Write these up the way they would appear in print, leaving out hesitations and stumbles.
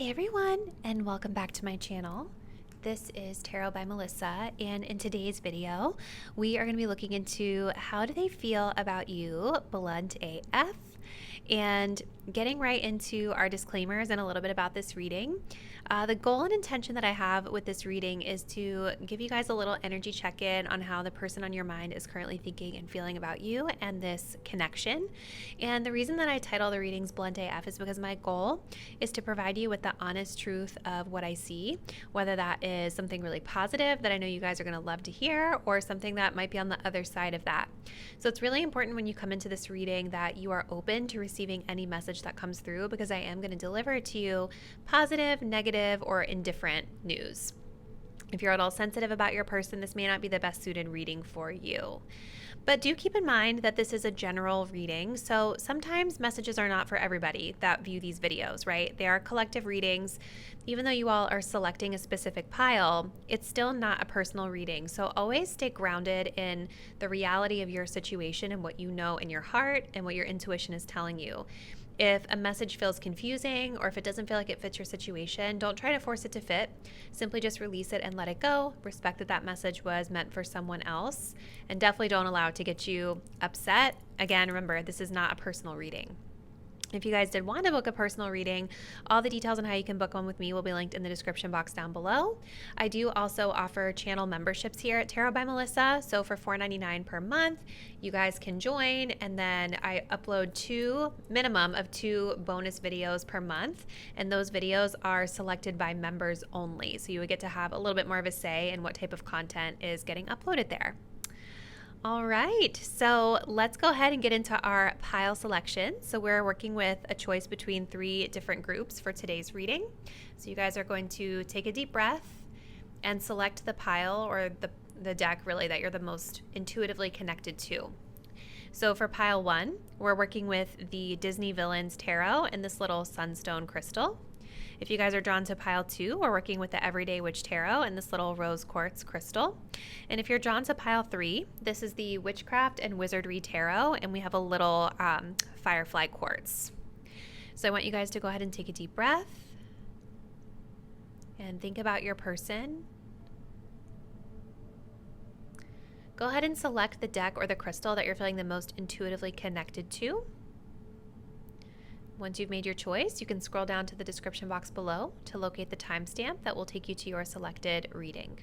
Hey everyone, and welcome back to my channel. This is Tarot by Melissa, and in today's video, we are going to be looking into how do they feel about you, blunt AF, and getting right into our disclaimers and a little bit about this reading. The goal and intention that I have with this reading is to give you guys a little energy check-in on how the person on your mind is currently thinking and feeling about you and this connection. And the reason that I title the readings Blunt AF is because my goal is to provide you with the honest truth of what I see, whether that is something really positive that I know you guys are going to love to hear or something that might be on the other side of that. So it's really important when you come into this reading that you are open to receiving any message that comes through, because I am going to deliver to you positive, negative, or indifferent news. If you're at all sensitive about your person, this may not be the best suited reading for you. But do keep in mind that this is a general reading, so sometimes messages are not for everybody that view these videos, right? They are collective readings. Even though you all are selecting a specific pile, it's still not a personal reading. So always stay grounded in the reality of your situation and what you know in your heart and what your intuition is telling you. If a message feels confusing or if it doesn't feel like it fits your situation, don't try to force it to fit. Simply just release it and let it go. Respect that that message was meant for someone else, and definitely don't allow it to get you upset. Again, remember, this is not a personal reading. If you guys did want to book a personal reading, all the details on how you can book one with me will be linked in the description box down below. I do also offer channel memberships here at Tarot by Melissa. So for $4.99 per month, you guys can join, and then I upload minimum of two bonus videos per month, and those videos are selected by members only. So you would get to have a little bit more of a say in what type of content is getting uploaded there. All right, so let's go ahead and get into our pile selection. So we're working with a choice between 3 different groups for today's reading. So you guys are going to take a deep breath and select the pile or the deck really that you're the most intuitively connected to. So for pile 1, we're working with the Disney Villains Tarot and this little sunstone crystal. If you guys are drawn to pile 2, we're working with the Everyday Witch Tarot and this little rose quartz crystal. And if you're drawn to pile 3, this is the Witchcraft and Wizardry Tarot, and we have a little firefly quartz. So I want you guys to go ahead and take a deep breath and think about your person. Go ahead and select the deck or the crystal that you're feeling the most intuitively connected to. Once you've made your choice, you can scroll down to the description box below to locate the timestamp that will take you to your selected reading.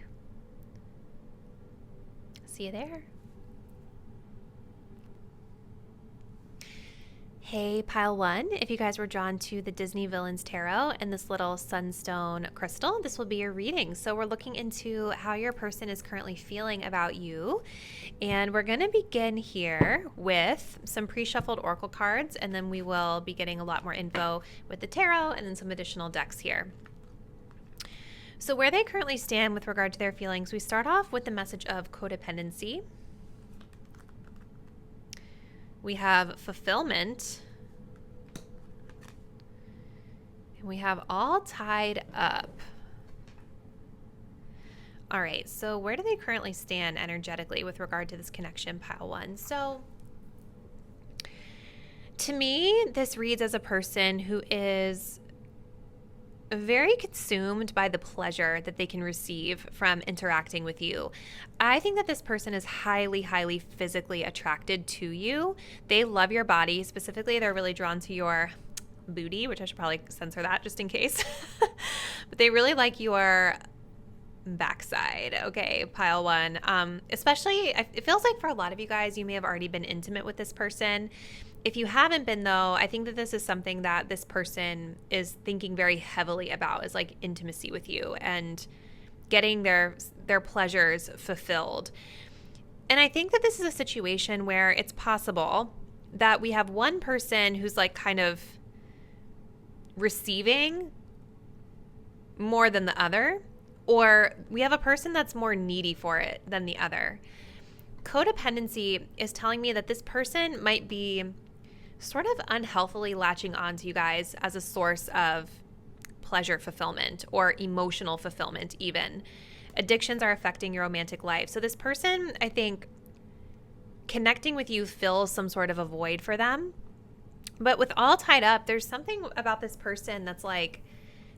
See you there. Hey, pile 1, if you guys were drawn to the Disney Villains Tarot and this little sunstone crystal, this will be your reading. So we're looking into how your person is currently feeling about you. And we're going to begin here with some pre-shuffled oracle cards, and then we will be getting a lot more info with the tarot and then some additional decks here. So where they currently stand with regard to their feelings, we start off with the message of codependency. We have fulfillment, and we have all tied up. All right, so where do they currently stand energetically with regard to this connection, pile 1? So to me, this reads as a person who is very consumed by the pleasure that they can receive from interacting with you. I think that this person is highly, highly physically attracted to you. They love your body. Specifically, they're really drawn to your booty, which I should probably censor that just in case. But they really like your backside. Okay, pile 1. Especially, it feels like for a lot of you guys, you may have already been intimate with this person. If you haven't been, though, I think that this is something that this person is thinking very heavily about, is like intimacy with you and getting their pleasures fulfilled. And I think that this is a situation where it's possible that we have one person who's like kind of receiving more than the other, or we have a person that's more needy for it than the other. Codependency is telling me that this person might be sort of unhealthily latching on to you guys as a source of pleasure fulfillment or emotional fulfillment even. Addictions are affecting your romantic life. So this person, I think, connecting with you fills some sort of a void for them. But with all tied up, there's something about this person that's like,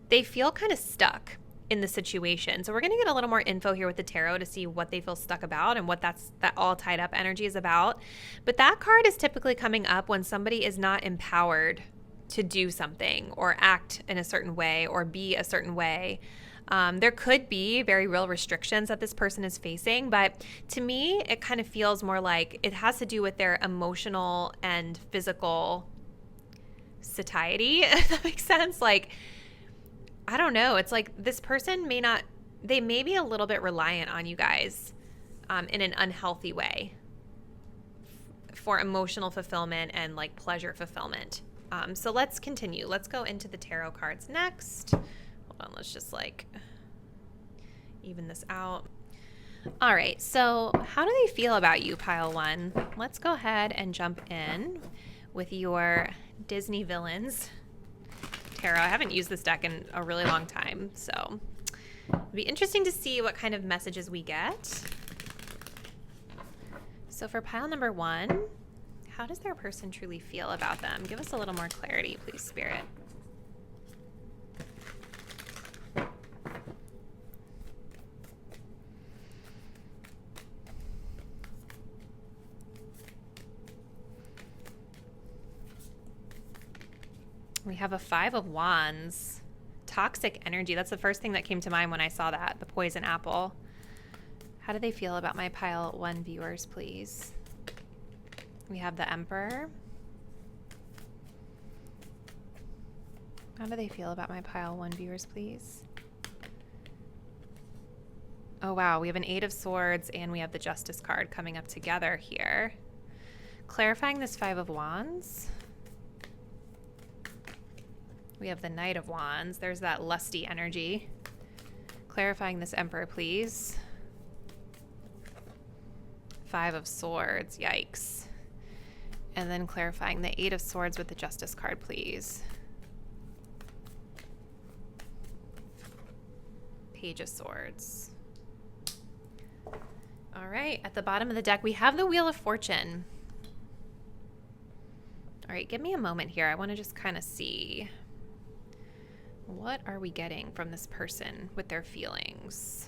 they feel kind of stuck in the situation. So we're going to get a little more info here with the tarot to see what they feel stuck about and what that all tied up energy is about. But that card is typically coming up when somebody is not empowered to do something or act in a certain way or be a certain way. There could be very real restrictions that this person is facing, but to me, it kind of feels more like it has to do with their emotional and physical satiety, if that makes sense. Like, I don't know. It's like this person they may be a little bit reliant on you guys in an unhealthy way for emotional fulfillment and like pleasure fulfillment. So let's continue. Let's go into the tarot cards next. Hold on. Let's just like even this out. All right. So how do they feel about you, pile one? Let's go ahead and jump in with your Disney villains tarot. I haven't used this deck in a really long time, so it'll be interesting to see what kind of messages we get. So for pile number one, how does their person truly feel about them? Give us a little more clarity, please, Spirit. We have a 5 of Wands. Toxic energy. That's the first thing that came to mind when I saw that. The poison apple. How do they feel about my pile one viewers, please? We have the Emperor. How do they feel about my pile one viewers, please? Oh, wow. We have an 8 of Swords and we have the Justice card coming up together here. Clarifying this 5 of Wands. We have the Knight of Wands. There's that lusty energy. Clarifying this Emperor, please. 5 of Swords. Yikes. And then clarifying the 8 of Swords with the Justice card, please. Page of Swords. All right. At the bottom of the deck, we have the Wheel of Fortune. All right. Give me a moment here. I want to just kind of see. What are we getting from this person with their feelings?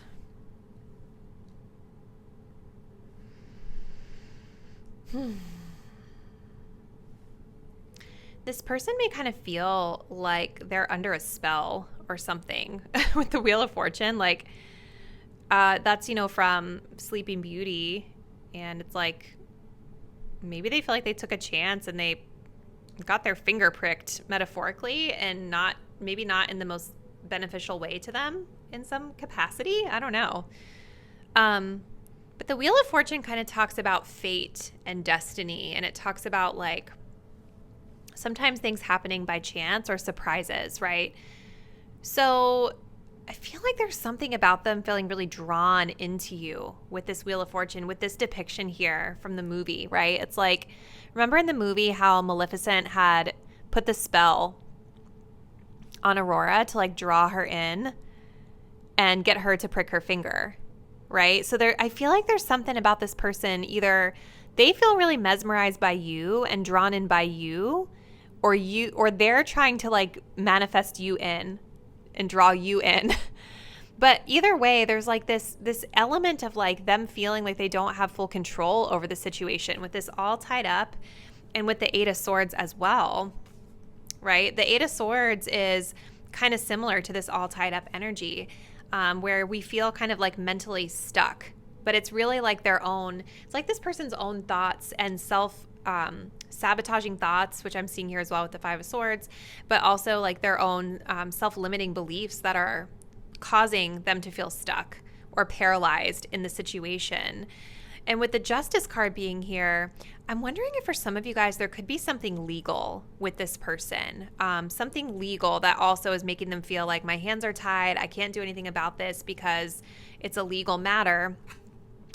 This person may kind of feel like they're under a spell or something with the Wheel of Fortune. Like, that's, from Sleeping Beauty. And it's like, maybe they feel like they took a chance and they got their finger pricked metaphorically and maybe not in the most beneficial way to them in some capacity. I don't know. But the Wheel of Fortune kind of talks about fate and destiny. And it talks about like sometimes things happening by chance or surprises, right? So I feel like there's something about them feeling really drawn into you with this Wheel of Fortune, with this depiction here from the movie, right? It's like, remember in the movie how Maleficent had put the spell on Aurora to like draw her in and get her to prick her finger, right? So I feel like there's something about this person, either they feel really mesmerized by you and drawn in by you, or they're trying to like manifest you in and draw you in. But either way, there's like this element of like them feeling like they don't have full control over the situation with this all tied up, and with the 8 of Swords as well. Right? The 8 of Swords is kind of similar to this all tied up energy, where we feel kind of like mentally stuck, but it's really like it's like this person's own thoughts and sabotaging thoughts, which I'm seeing here as well with the 5 of Swords, but also like their own self-limiting beliefs that are causing them to feel stuck or paralyzed in the situation. And with the Justice card being here, I'm wondering if for some of you guys, there could be something legal with this person, something legal that also is making them feel like my hands are tied. I can't do anything about this because it's a legal matter.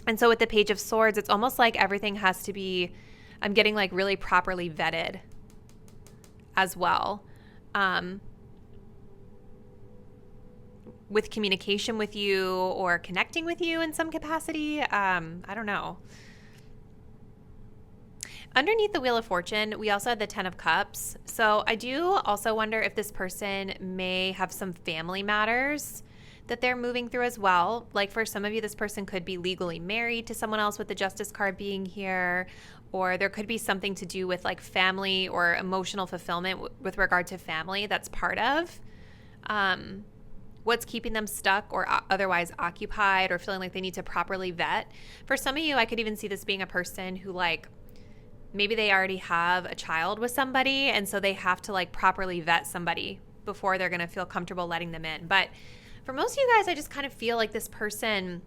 And so with the Page of Swords, it's almost like everything has to be, I'm getting like really properly vetted as well. With communication with you or connecting with you in some capacity. I don't know. Underneath the Wheel of Fortune, we also had the Ten of Cups. So I do also wonder if this person may have some family matters that they're moving through as well. Like for some of you, this person could be legally married to someone else with the Justice card being here, or there could be something to do with like family or emotional fulfillment with regard to family that's part of what's keeping them stuck or otherwise occupied or feeling like they need to properly vet. For some of you, I could even see this being a person who like maybe they already have a child with somebody, and so they have to like properly vet somebody before they're going to feel comfortable letting them in. But for most of you guys, I just kind of feel like this person,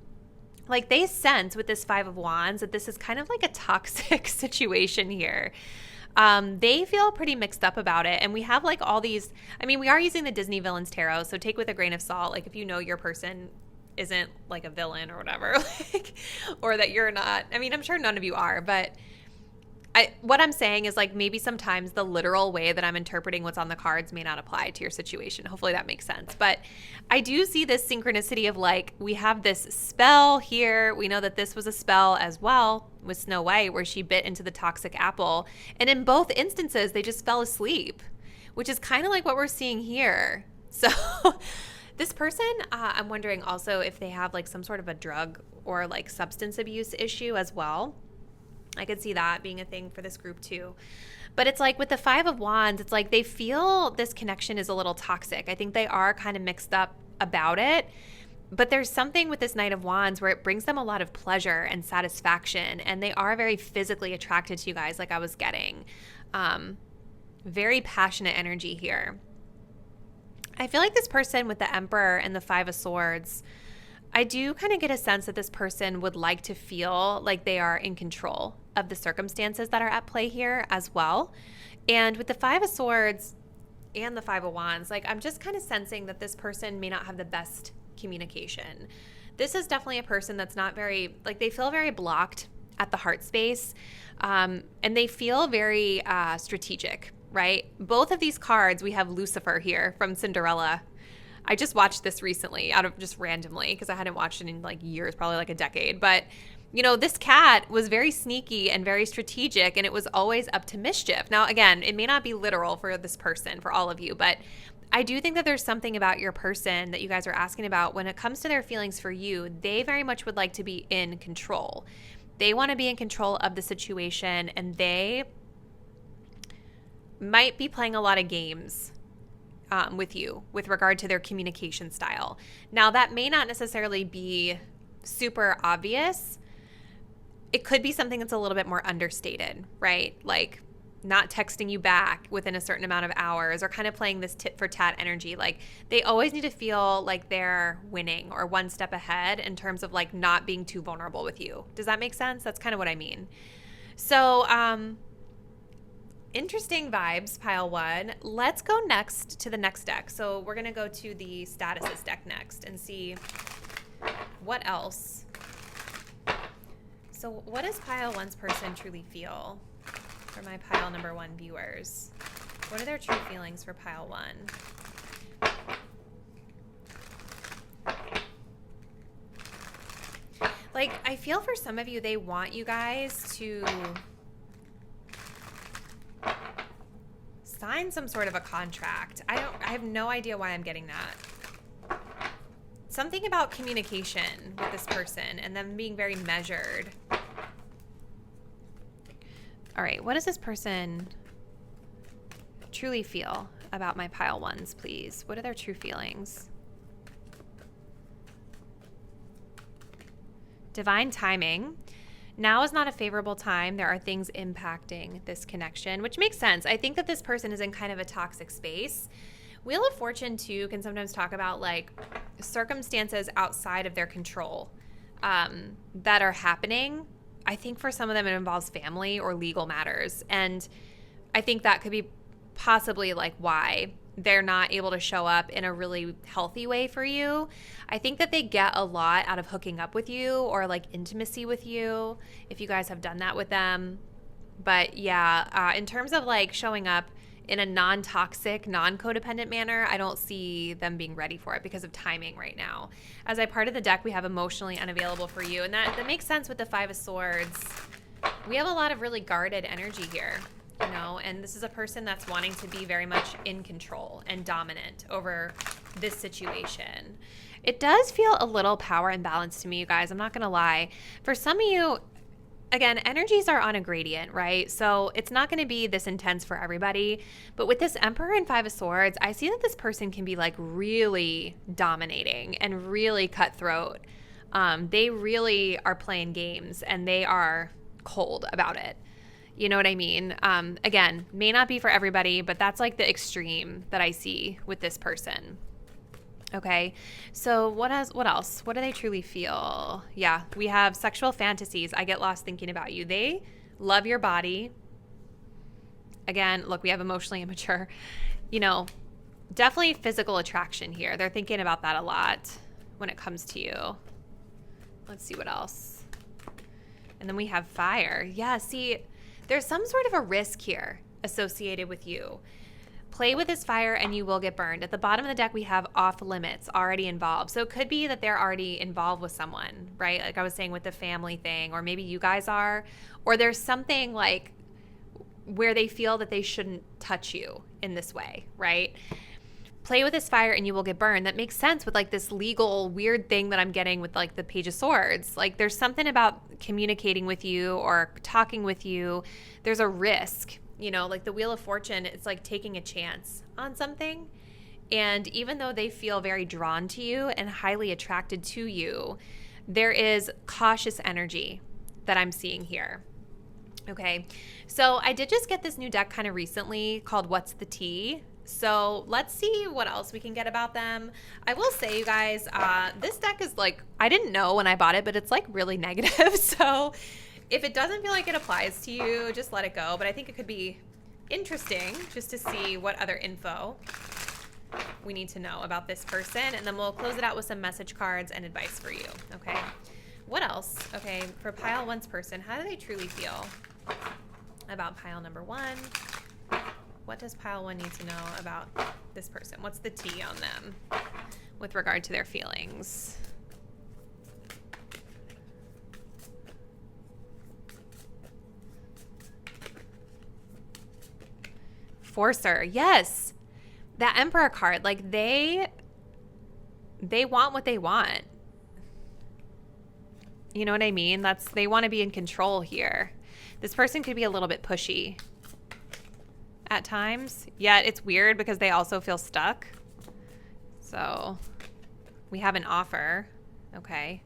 like they sense with this Five of Wands that this is kind of like a toxic situation here. They feel pretty mixed up about it. And we have like all these, I mean, we are using the Disney Villains Tarot, so take with a grain of salt. Like if you know your person isn't like a villain or whatever, like, or that you're not, I mean, I'm sure none of you are, but what I'm saying is like maybe sometimes the literal way that I'm interpreting what's on the cards may not apply to your situation. Hopefully that makes sense. But I do see this synchronicity of like we have this spell here. We know that this was a spell as well with Snow White where she bit into the toxic apple. And in both instances, they just fell asleep, which is kind of like what we're seeing here. So this person, I'm wondering also if they have like some sort of a drug or like substance abuse issue as well. I could see that being a thing for this group too. But it's like with the Five of Wands, it's like they feel this connection is a little toxic. I think they are kind of mixed up about it. But there's something with this Knight of Wands where it brings them a lot of pleasure and satisfaction. And they are very physically attracted to you guys, like I was getting. Very passionate energy here. I feel like this person with the Emperor and the Five of Swords, I do kind of get a sense that this person would like to feel like they are in control of the circumstances that are at play here as well. And with the Five of Swords and the Five of Wands, like I'm just kind of sensing that this person may not have the best communication. This is definitely a person that's not very, like they feel very blocked at the heart space, and they feel very strategic, right? Both of these cards, we have Lucifer here from Cinderella. I just watched this recently out of just randomly because I hadn't watched it in like years, probably like a decade. But, you know, this cat was very sneaky and very strategic, and it was always up to mischief. Now, again, it may not be literal for this person, for all of you, but I do think that there's something about your person that you guys are asking about when it comes to their feelings for you. They very much would like to be in control. They want to be in control of the situation, and they might be playing a lot of games with you with regard to their communication style. Now, that may not necessarily be super obvious. It could be something that's a little bit more understated, right? Like not texting you back within a certain amount of hours or kind of playing this tit for tat energy. Like they always need to feel like they're winning or one step ahead in terms of like not being too vulnerable with you. Does that make sense? That's kind of what I mean. So, interesting vibes, pile one. Let's go next to the next deck. So we're going to go to the statuses deck next and see what else. So what does pile one's person truly feel for my pile number one viewers? What are their true feelings for pile one? Like, I feel for some of you, they want you guys to sign some sort of a contract. I have no idea why I'm getting that. Something about communication with this person and them being very measured. All right, what does this person truly feel about my pile ones, please? What are their true feelings? Divine timing. Now is not a favorable time. There are things impacting this connection, which makes sense. I think that this person is in kind of a toxic space. Wheel of Fortune, too, can sometimes talk about like circumstances outside of their control that are happening. I think for some of them it involves family or legal matters. And I think that could be possibly like why they're not able to show up in a really healthy way for you. I think that they get a lot out of hooking up with you or like intimacy with you, if you guys have done that with them. But yeah, in terms of like showing up in a non-toxic, non-codependent manner, I don't see them being ready for it because of timing right now. As I parted the deck, we have emotionally unavailable for you. And that makes sense with the Five of Swords We have a lot of really guarded energy here, you know, and this is a person that's wanting to be very much in control and dominant over this situation. It does feel a little power imbalance to me, you guys. I'm not going to lie. For some of you, again, energies are on a gradient, right? So it's not going to be this intense for everybody. But with this Emperor and Five of Swords, I see that this person can be like really dominating and really cutthroat. They really are playing games and they are cold about it. You know what I mean? Again, may not be for everybody, but that's like the extreme that I see with this person. Okay, so what else? What do they truly feel? Yeah, we have sexual fantasies. I get lost thinking about you. They love your body. Again, look, we have emotionally immature. You know, definitely physical attraction here. They're thinking about that a lot when it comes to you. Let's see what else. And then we have fire. Yeah, see, there's some sort of a risk here associated with you. Play with this fire and you will get burned. At the bottom of the deck, we have off limits already involved. So it could be that they're already involved with someone, right? Like I was saying with the family thing, or maybe you guys are, or there's something like where they feel that they shouldn't touch you in this way, right? Play with this fire and you will get burned. That makes sense with like this legal weird thing that I'm getting with like the Page of Swords. Like there's something about communicating with you or talking with you. There's a risk. You know, like the Wheel of Fortune, it's like taking a chance on something. And even though they feel very drawn to you and highly attracted to you, there is cautious energy that I'm seeing here. Okay, so I did just get this new deck kind of recently called What's the Tea? So let's see what else we can get about them. I will say, you guys, this deck is like, I didn't know when I bought it, but it's like really negative. So if it doesn't feel like it applies to you, just let it go. But I think it could be interesting just to see what other info we need to know about this person. And then we'll close it out with some message cards and advice for you, okay? What else? Okay, for pile one's person, how do they truly feel about pile number one? What does pile one need to know about this person? What's the tea on them with regard to their feelings? Forcer, yes. That Emperor card, like they want what they want. You know what I mean? They want to be in control here. This person could be a little bit pushy at times. Yet it's weird because they also feel stuck. So we have an offer. Okay.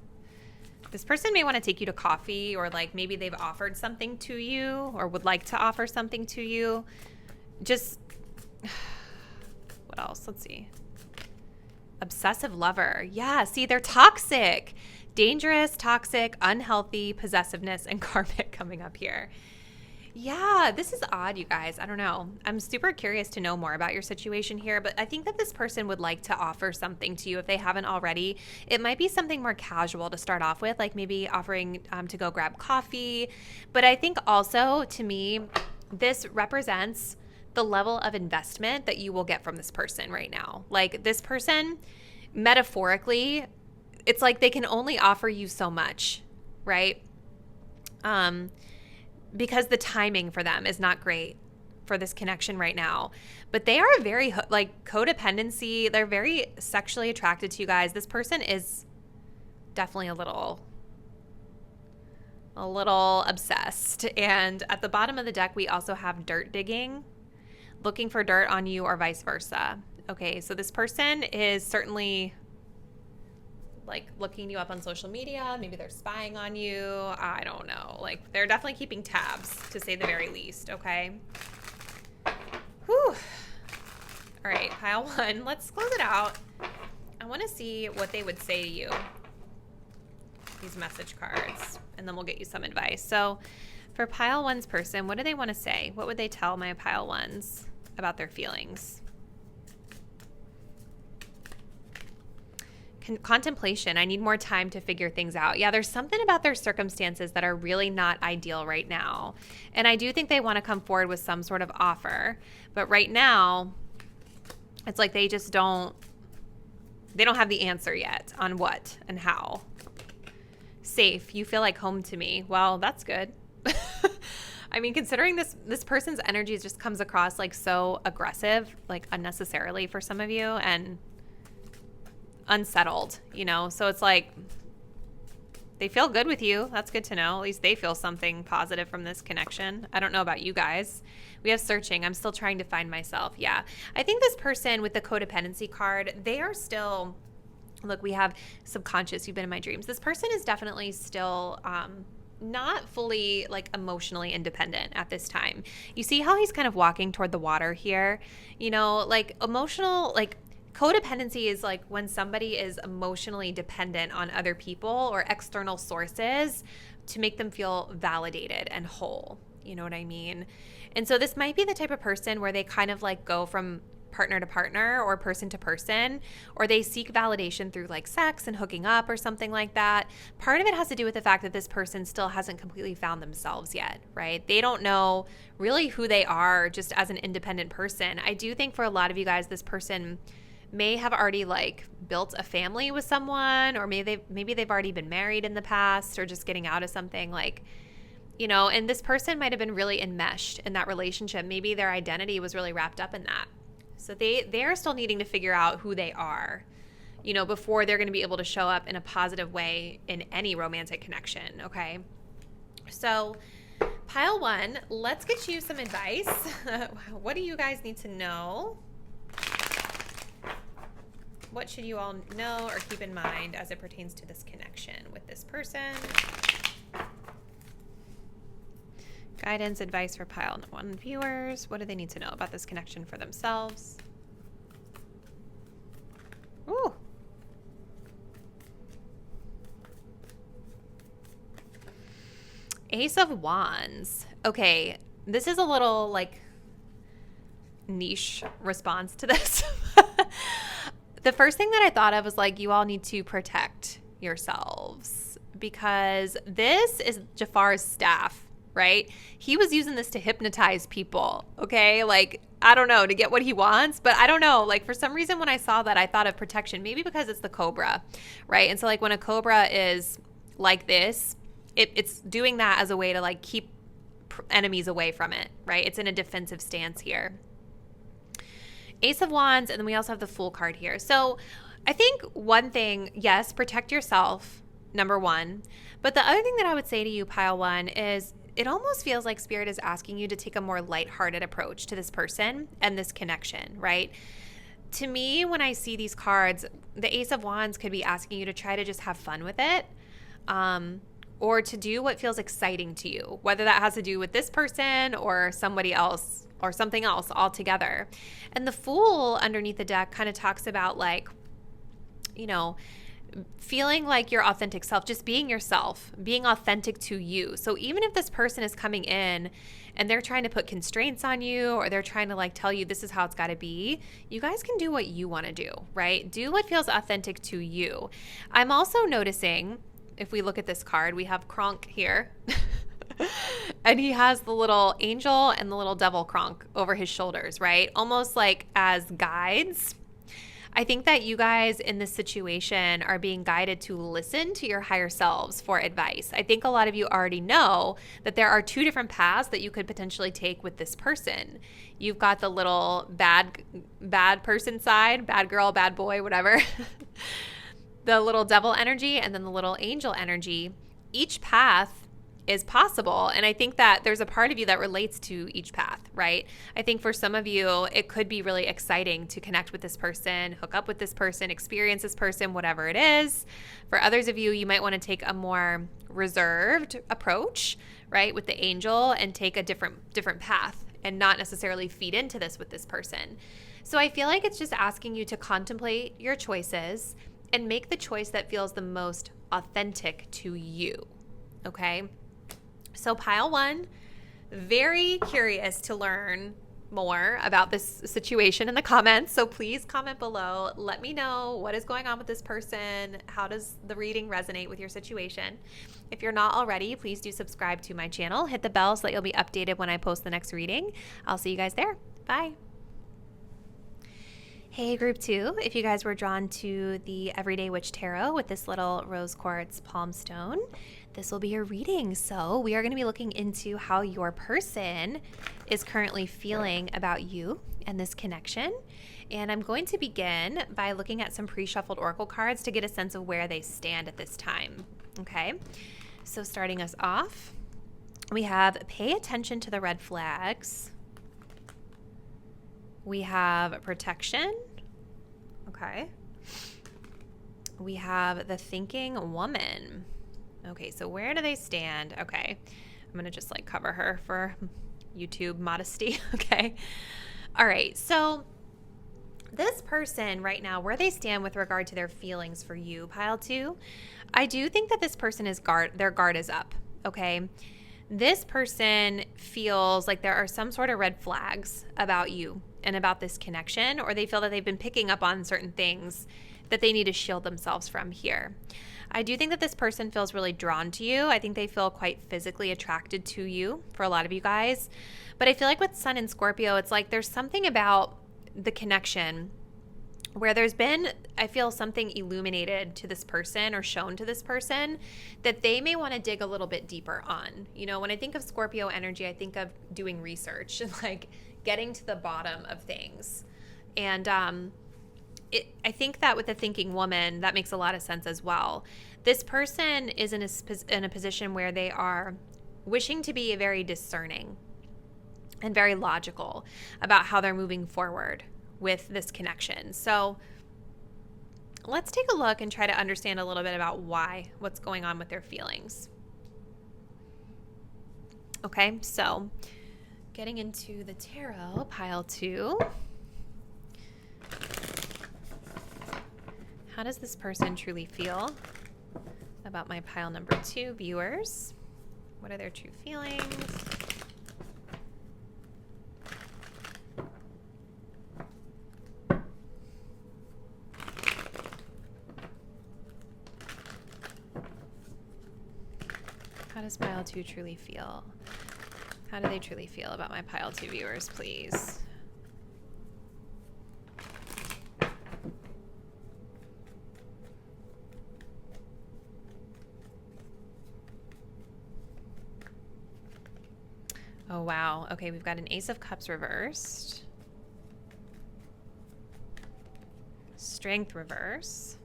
This person may want to take you to coffee, or like maybe they've offered something to you or would like to offer something to you. Just, what else? Let's see. Obsessive lover. Yeah, see, they're toxic. Dangerous, toxic, unhealthy, possessiveness, and karmic coming up here. Yeah, this is odd, you guys. I don't know. I'm super curious to know more about your situation here, but I think that this person would like to offer something to you if they haven't already. It might be something more casual to start off with, like maybe offering to go grab coffee. But I think also, to me, this represents the level of investment that you will get from this person right now. Like this person, metaphorically, it's like they can only offer you so much, right? Because the timing for them is not great for this connection right now. But they are very, like, codependency. They're very sexually attracted to you guys. This person is definitely a little obsessed. And at the bottom of the deck, we also have dirt digging, looking for dirt on you or vice versa. Okay, so this person is certainly like looking you up on social media. Maybe they're spying on you. I don't know. Like they're definitely keeping tabs, to say the very least. Okay. Whew. All right, pile one. Let's close it out. I want to see what they would say to you. These message cards, and then we'll get you some advice. So for pile one's person, what do they want to say? What would they tell my pile ones about their feelings? Contemplation. I need more time to figure things out. Yeah, there's something about their circumstances that are really not ideal right now. And I do think they want to come forward with some sort of offer. But right now, it's like they just don't have the answer yet on what and how. Safe. You feel like home to me. Well, that's good. I mean, considering this person's energy just comes across like so aggressive, like unnecessarily for some of you, and unsettled, you know? So it's like they feel good with you. That's good to know. At least they feel something positive from this connection. I don't know about you guys. We have searching. I'm still trying to find myself. Yeah. I think this person with the codependency card, they are still, look, we have subconscious. You've been in my dreams. This person is definitely still, not fully like emotionally independent at this time. You see how he's kind of walking toward the water here? You know, like emotional, like codependency is like when somebody is emotionally dependent on other people or external sources to make them feel validated and whole. You know what I mean? And so this might be the type of person where they kind of like go from partner to partner or person to person, or they seek validation through like sex and hooking up or something like that. Part of it has to do with the fact that this person still hasn't completely found themselves yet, right? They don't know really who they are just as an independent person. I do think for a lot of you guys, this person may have already like built a family with someone, or maybe they've already been married in the past, or just getting out of something, like, you know, and this person might have been really enmeshed in that relationship. Maybe their identity was really wrapped up in that. So they're still needing to figure out who they are, you know, before they're going to be able to show up in a positive way in any romantic connection, okay? So pile one, let's get you some advice. What do you guys need to know? What should you all know or keep in mind as it pertains to this connection with this person? Guidance, advice for pile one viewers. What do they need to know about this connection for themselves? Ooh. Ace of Wands. Okay, this is a little like niche response to this. The first thing that I thought of was like, you all need to protect yourselves, because this is Jafar's staff. Right? He was using this to hypnotize people, okay? Like, I don't know, to get what he wants, but I don't know. Like, for some reason, when I saw that, I thought of protection, maybe because it's the cobra, right? And so, like, when a cobra is like this, it's doing that as a way to, like, keep enemies away from it, right? It's in a defensive stance here. Ace of Wands, and then we also have the Fool card here. So I think one thing, yes, protect yourself, number one. But the other thing that I would say to you, pile one, is it almost feels like Spirit is asking you to take a more lighthearted approach to this person and this connection, right? To me, when I see these cards, the Ace of Wands could be asking you to try to just have fun with it, or to do what feels exciting to you, whether that has to do with this person or somebody else or something else altogether. And the Fool underneath the deck kind of talks about, like, you know, feeling like your authentic self, just being yourself, being authentic to you. So even if this person is coming in and they're trying to put constraints on you, or they're trying to like tell you this is how it's got to be, you guys can do what you want to do, right? Do what feels authentic to you. I'm also noticing, if we look at this card, we have Kronk here. And he has the little angel and the little devil Kronk over his shoulders, right? Almost like as guides. I think that you guys in this situation are being guided to listen to your higher selves for advice. I think a lot of you already know that there are two different paths that you could potentially take with this person. You've got the little bad person side, bad girl, bad boy, whatever. The little devil energy, and then the little angel energy. Each path is possible, and I think that there's a part of you that relates to each path, right? I think for some of you, it could be really exciting to connect with this person, hook up with this person, experience this person, whatever it is. For others of you, you might want to take a more reserved approach, right, with the angel, and take a different path and not necessarily feed into this with this person. So I feel like it's just asking you to contemplate your choices and make the choice that feels the most authentic to you, okay? So pile one, very curious to learn more about this situation in the comments. So please comment below. Let me know what is going on with this person. How does the reading resonate with your situation? If you're not already, please do subscribe to my channel. Hit the bell so that you'll be updated when I post the next reading. I'll see you guys there. Bye. Hey, group 2, if you guys were drawn to the Everyday Witch Tarot with this little rose quartz palm stone, this will be your reading. So we are going to be looking into how your person is currently feeling about you and this connection. And I'm going to begin by looking at some pre-shuffled oracle cards to get a sense of where they stand at this time. Okay, so starting us off, we have pay attention to the red flags. We have protection. Okay. We have the thinking woman. Okay, so where do they stand? Okay, I'm going to just like cover her for YouTube modesty. Okay. All right, so this person right now, where they stand with regard to their feelings for you, pile 2, I do think that this person is their guard is up. Okay. This person feels like there are some sort of red flags about you and about this connection, or they feel that they've been picking up on certain things that they need to shield themselves from here. I do think that this person feels really drawn to you. I think they feel quite physically attracted to you for a lot of you guys. But I feel like with Sun and Scorpio, it's like there's something about the connection where there's been, I feel, something illuminated to this person or shown to this person that they may want to dig a little bit deeper on. You know, when I think of Scorpio energy, I think of doing research and like getting to the bottom of things. And I think that with the thinking woman, that makes a lot of sense as well. This person is in a position where they are wishing to be very discerning and very logical about how they're moving forward with this connection. So let's take a look and try to understand a little bit about what's going on with their feelings. Okay, so getting into the tarot, pile 2. How does this person truly feel about my pile number 2 viewers? What are their true feelings? How does pile 2 truly feel? How do they truly feel about my pile 2 viewers, please? Oh, wow. Okay, we've got an Ace of Cups reversed. Strength reverse.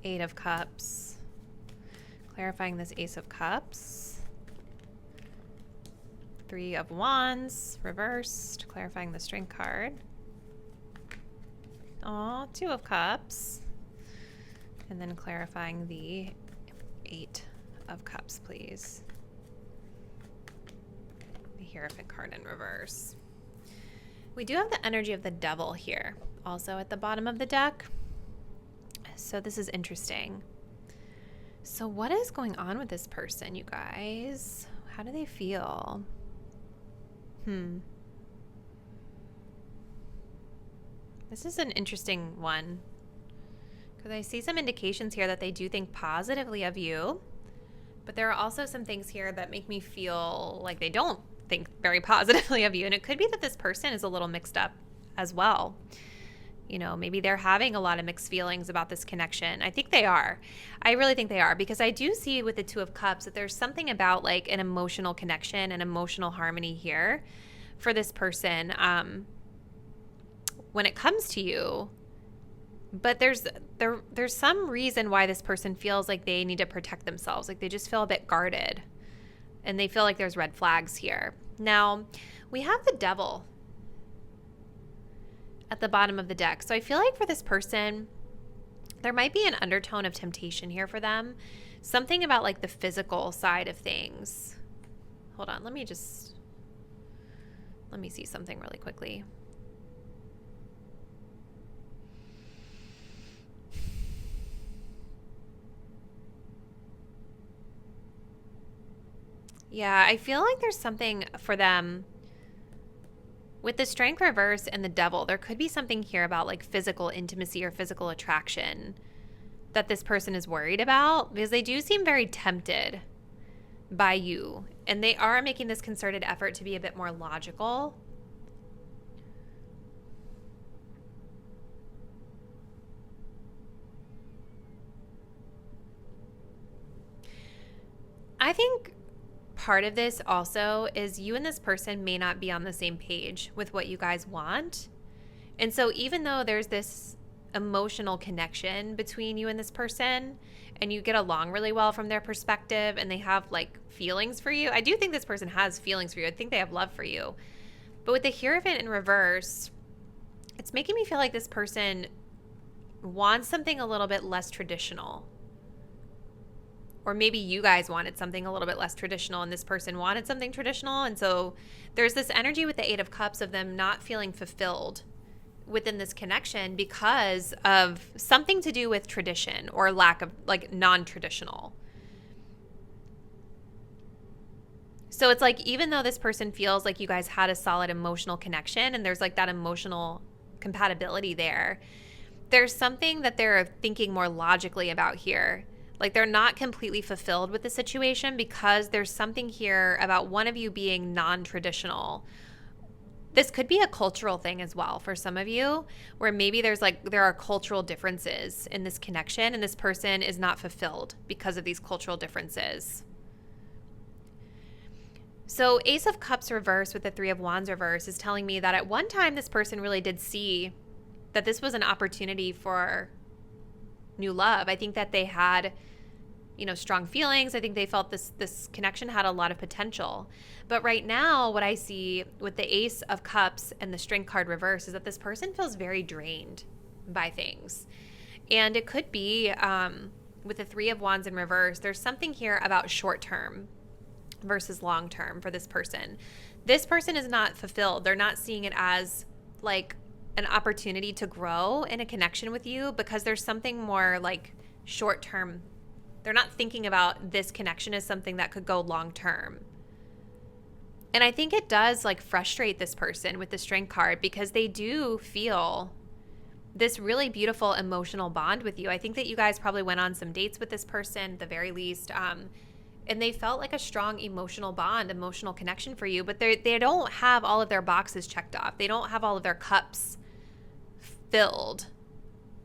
8 of Cups. Clarifying this Ace of Cups. 3 of Wands reversed. Clarifying the Strength card. Aw, 2 of Cups. And then clarifying the 8 of Cups, please. The Hierophant card in reverse. We do have the energy of the Devil here, also at the bottom of the deck. So this is interesting. So what is going on with this person, you guys? How do they feel? This is an interesting one, because I see some indications here that they do think positively of you, but there are also some things here that make me feel like they don't think very positively of you. And it could be that this person is a little mixed up as well. You know, maybe they're having a lot of mixed feelings about this connection. I think they are. I really think they are, because I do see with the 2 of Cups that there's something about like an emotional connection and emotional harmony here for this person when it comes to you. But there's some reason why this person feels like they need to protect themselves. Like they just feel a bit guarded and they feel like there's red flags here. Now, we have the Devil at the bottom of the deck. So I feel like for this person, there might be an undertone of temptation here for them. Something about like the physical side of things. Hold on, let me see something really quickly. Yeah, I feel like there's something for them with the Strength reverse and the Devil. There could be something here about like physical intimacy or physical attraction that this person is worried about, because they do seem very tempted by you, and they are making this concerted effort to be a bit more logical. I think part of this also is you and this person may not be on the same page with what you guys want. And so even though there's this emotional connection between you and this person, and you get along really well from their perspective, and they have like feelings for you, I do think this person has feelings for you. I think they have love for you. But with the Hierophant in reverse, it's making me feel like this person wants something a little bit less traditional. Or maybe you guys wanted something a little bit less traditional and this person wanted something traditional. And so there's this energy with the Eight of Cups of them not feeling fulfilled within this connection because of something to do with tradition or lack of like non-traditional. So it's like, even though this person feels like you guys had a solid emotional connection and there's like that emotional compatibility there, there's something that they're thinking more logically about here. Like they're not completely fulfilled with the situation because there's something here about one of you being non-traditional. This could be a cultural thing as well for some of you, where maybe there are cultural differences in this connection and this person is not fulfilled because of these cultural differences. So Ace of Cups reverse with the Three of Wands reverse is telling me that at one time this person really did see that this was an opportunity for new love. I think that they had, strong feelings. I think they felt this connection had a lot of potential. But right now, what I see with the Ace of Cups and the Strength card reverse is that this person feels very drained by things. And it could be with the Three of Wands in reverse, there's something here about short term versus long term for this person. This person is not fulfilled. They're not seeing it as like an opportunity to grow in a connection with you because there's something more like short term. They're not thinking about this connection as something that could go long term. And I think it does like frustrate this person with the Strength card because they do feel this really beautiful emotional bond with you. I think that you guys probably went on some dates with this person at the very least. And they felt like a strong emotional bond, emotional connection for you, but they don't have all of their boxes checked off. They don't have all of their cups filled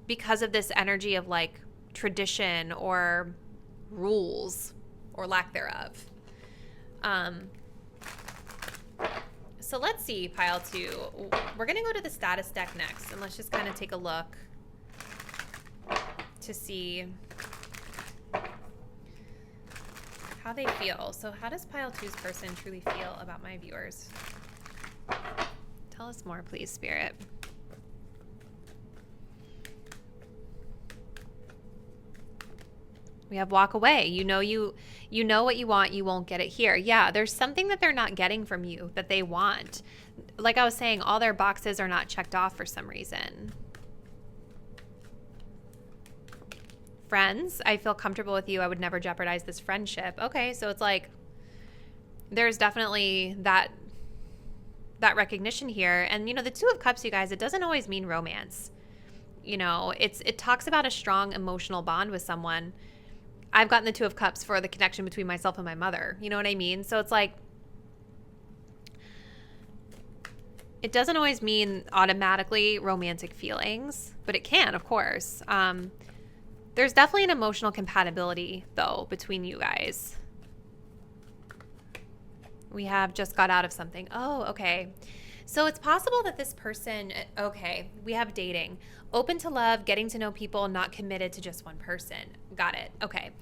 because of this energy of like tradition or rules or lack thereof. So let's see, pile two. We're going to go to the status deck next, and let's just kind of take a look to see how they feel. So how does pile two's person truly feel about my viewers? Tell us more, please, Spirit. We have walk away. You know what you want, you won't get it here. Yeah, there's something that they're not getting from you that they want. Like I was saying, all their boxes are not checked off for some reason. Friends, I feel comfortable with you. I would never jeopardize this friendship. Okay, so it's like there's definitely that recognition here. And the Two of Cups, you guys, it doesn't always mean romance. It talks about a strong emotional bond with someone. I've gotten the Two of Cups for the connection between myself and my mother. You know what I mean? So it's like, it doesn't always mean automatically romantic feelings, but it can, of course. There's definitely an emotional compatibility, though, between you guys. We have just got out of something. Oh, okay. So it's possible that this person, okay, we have dating. Open to love, getting to know people, not committed to just one person. Got it. Okay.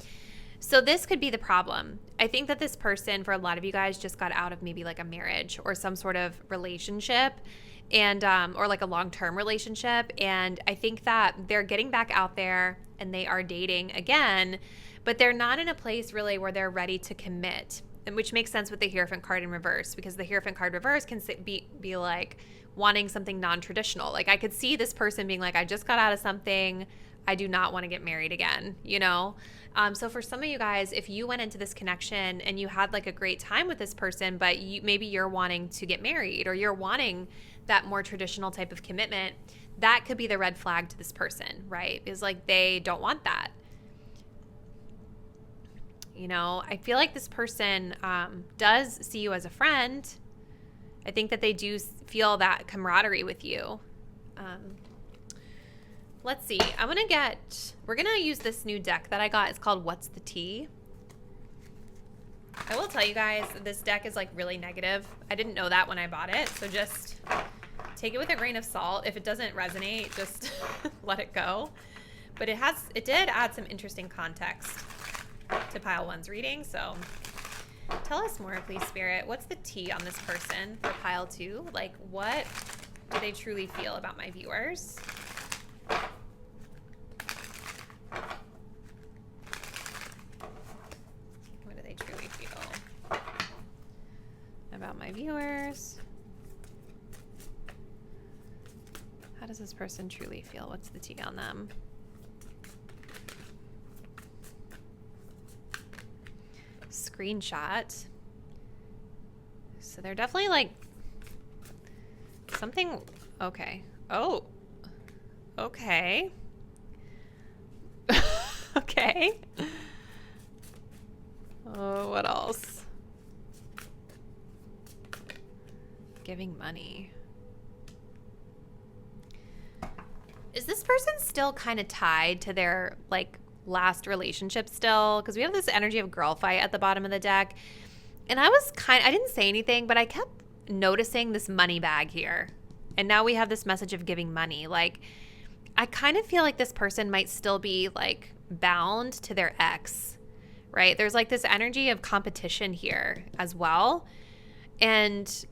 So this could be the problem. I think that this person, for a lot of you guys, just got out of maybe like a marriage or some sort of relationship, and or like a long-term relationship. And I think that they're getting back out there and they are dating again, but they're not in a place really where they're ready to commit, which makes sense with the Hierophant card in reverse, because the Hierophant card reverse can be like wanting something non-traditional. Like I could see this person being like, I just got out of something. I do not want to get married again, So for some of you guys, if you went into this connection and you had like a great time with this person, but maybe you're wanting to get married or you're wanting that more traditional type of commitment, that could be the red flag to this person, right? Is like they don't want that. I feel like this person does see you as a friend. I think that they do feel that camaraderie with you. Let's see. We're going to use this new deck that I got. It's called What's the Tea? I will tell you guys, this deck is like really negative. I didn't know that when I bought it, so just take it with a grain of salt. If it doesn't resonate, just let it go. But it did add some interesting context to pile 1's reading, so tell us more, please, Spirit. What's the tea on this person for pile 2? Like, what do they truly feel about my viewers? What do they truly feel about my viewers? How does this person truly feel? What's the tea on them? Screenshot. So they're definitely like something. Okay. Oh, okay. Okay. Oh, what else? Giving money. Is this person still kind of tied to their like last relationship still? Because we have this energy of girl fight at the bottom of the deck. And I didn't say anything, but I kept noticing this money bag here. And now we have this message of giving money. Like, I kind of feel like this person might still be like bound to their ex, right? There's like this energy of competition here as well. And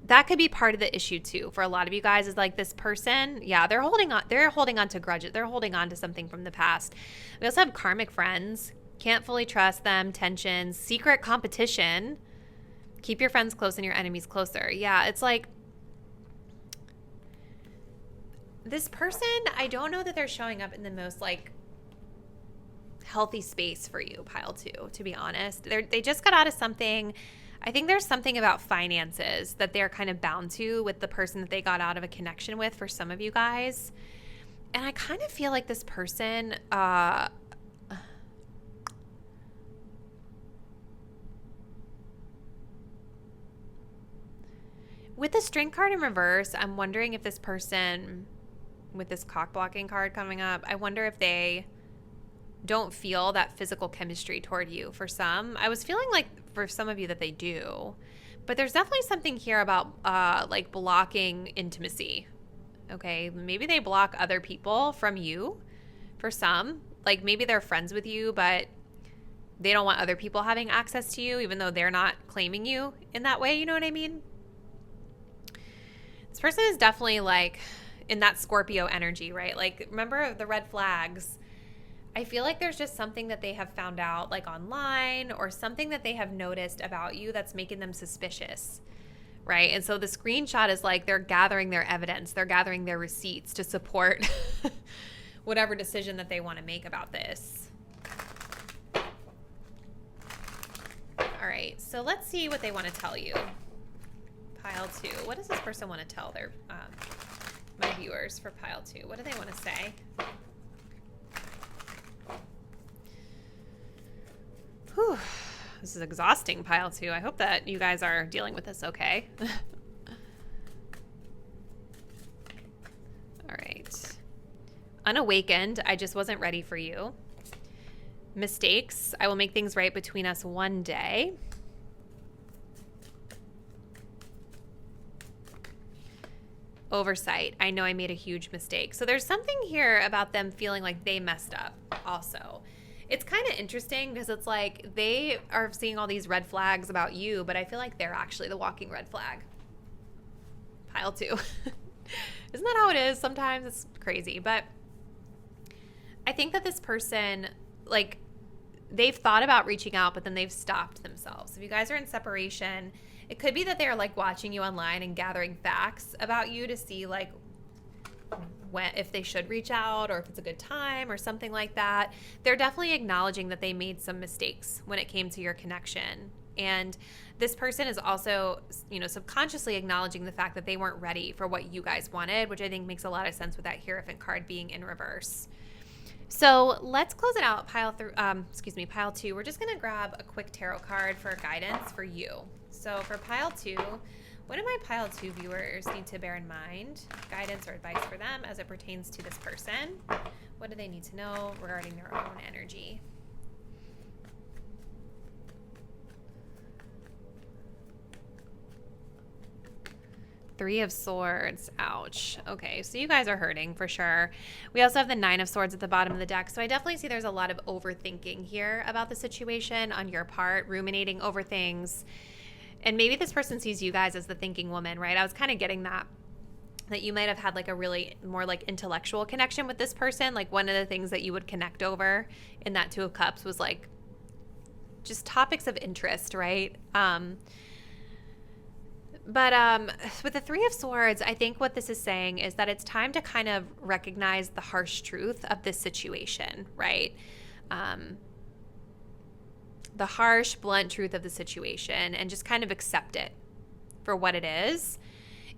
that could be part of the issue too for a lot of you guys, is like this person, yeah, they're holding on to grudges. They're holding on to something from the past. We also have karmic friends. Can't fully trust them, tensions, secret competition. Keep your friends close and your enemies closer. Yeah, it's like this person, I don't know that they're showing up in the most like healthy space for you, pile 2, to be honest. They just got out of something. I think there's something about finances that they're kind of bound to with the person that they got out of a connection with for some of you guys. And I kind of feel like this person, with the Strength card in reverse, I'm wondering if this person, with this cock blocking card coming up, I wonder if they don't feel that physical chemistry toward you. For some, I was feeling like for some of you that they do, but there's definitely something here about like blocking intimacy. Okay, maybe they block other people from you. For some, like maybe they're friends with you, but they don't want other people having access to you, even though they're not claiming you in that way. You know what I mean? This person is definitely like in that Scorpio energy, right? Like, remember the red flags? I feel like there's just something that they have found out like online, or something that they have noticed about you that's making them suspicious, right? And so the screenshot is like they're gathering their evidence. They're gathering their receipts to support whatever decision that they want to make about this. All right, so let's see what they want to tell you. Pile 2. What does this person want to tell their my viewers for pile 2? What do they want to say? Whew. This is exhausting, pile 2. I hope that you guys are dealing with this okay. All right. Unawakened. I just wasn't ready for you. Mistakes. I will make things right between us one day. Oversight. I know I made a huge mistake. So there's something here about them feeling like they messed up also. It's kind of interesting because it's like they are seeing all these red flags about you, but I feel like they're actually the walking red flag. Pile 2. Isn't that how it is? Sometimes it's crazy. But I think that this person, like, they've thought about reaching out, but then they've stopped themselves. If you guys are in separation, it could be that they're like watching you online and gathering facts about you to see like if they should reach out or if it's a good time or something like that. They're definitely acknowledging that they made some mistakes when it came to your connection. And this person is also, you know, subconsciously acknowledging the fact that they weren't ready for what you guys wanted, which I think makes a lot of sense with that Hierophant card being in reverse. So let's close it out. Pile 2. We're just going to grab a quick tarot card for guidance for you. So for pile 2, what do my pile 2 viewers need to bear in mind? Guidance or advice for them as it pertains to this person. What do they need to know regarding their own energy? Three of Swords. Ouch. Okay, so you guys are hurting for sure. We also have the Nine of Swords at the bottom of the deck. So I definitely see there's a lot of overthinking here about the situation on your part, ruminating over things. And maybe this person sees you guys as the thinking woman, right? I was kind of getting that you might have had like a really more like intellectual connection with this person. Like one of the things that you would connect over in that Two of Cups was like just topics of interest, right? But with the Three of Swords, I think what this is saying is that it's time to kind of recognize the harsh truth of this situation, right? The harsh, blunt truth of the situation, and just kind of accept it for what it is.